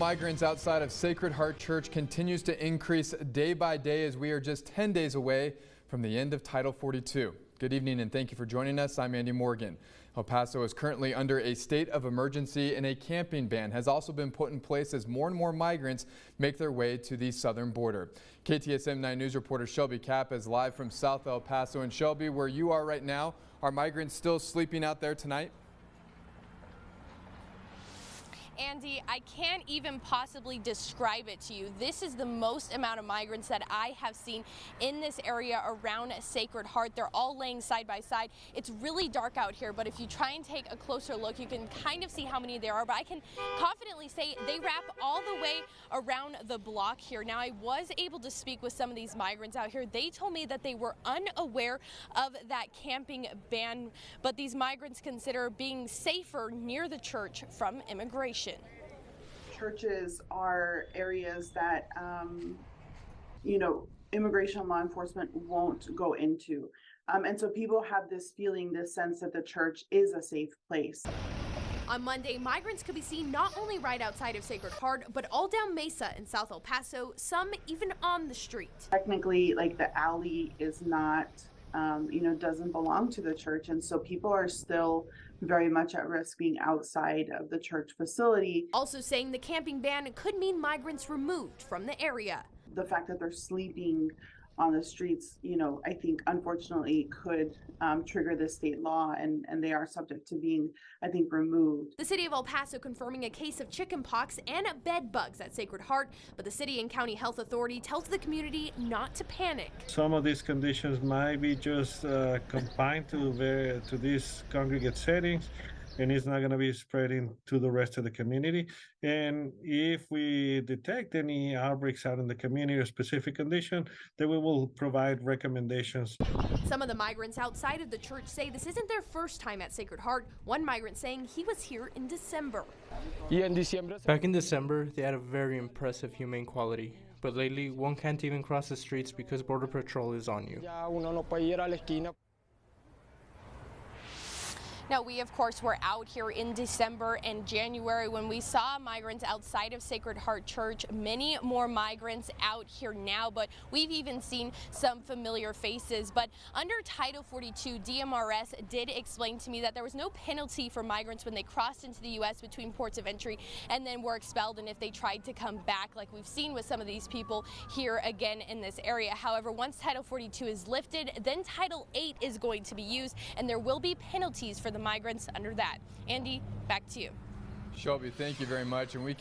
migrants outside of Sacred Heart Church continues to increase day by day as we are just 10 days away from the end of Title 42. Good evening and thank you for joining us. I'm Andy Morgan. El Paso is currently under a state of emergency and a camping ban has also been put in place as more and more migrants make their way to the southern border. KTSM 9 News reporter Shelby Kapp is live from South El Paso. And Shelby, where you are right now, are migrants still sleeping out there tonight? Andy, I can't even possibly describe it to you. This is the most amount of migrants that I have seen in this area around Sacred Heart. They're all laying side by side. It's really dark out here, but if you try and take a closer look, you can kind of see how many there are. But I can confidently say they wrap all the way around the block here. Now, I was able to speak with some of these migrants out here. They told me that they were unaware of that camping ban, but these migrants consider being safer near the church from immigration. Churches are areas that, immigration law enforcement won't go into. And so people have this feeling, this sense that the church is a safe place. On Monday, migrants could be seen not only right outside of Sacred Heart, but all down Mesa in South El Paso, some even on the street. Technically, like the alley is not, doesn't belong to the church. And so people are still very much at risk being outside of the church facility. Also saying the camping ban could mean migrants removed from the area. The fact that they're sleeping on the streets, I think unfortunately could trigger the state law and they are subject to being, I think, removed. The city of El Paso confirming a case of chickenpox and bed bugs at Sacred Heart, but the city and county health authority tells the community not to panic. Some of these conditions might be just confined to these congregate settings, and it's not going to be spreading to the rest of the community. And if we detect any outbreaks out in the community or specific condition, then we will provide recommendations. Some of the migrants outside of the church say this isn't their first time at Sacred Heart. One migrant saying he was here in December. Back in December, they had a very impressive humane quality. But lately, one can't even cross the streets because Border Patrol is on you. Now, we, of course, were out here in December and January when we saw migrants outside of Sacred Heart Church. Many more migrants out here now, but we've even seen some familiar faces. But under Title 42, DMRS did explain to me that there was no penalty for migrants when they crossed into the U.S. between ports of entry and then were expelled, and if they tried to come back, like we've seen with some of these people here again in this area. However, once Title 42 is lifted, then Title 8 is going to be used, and there will be penalties for the migrants under that. Andy, back to you. Shelby, thank you very much. And we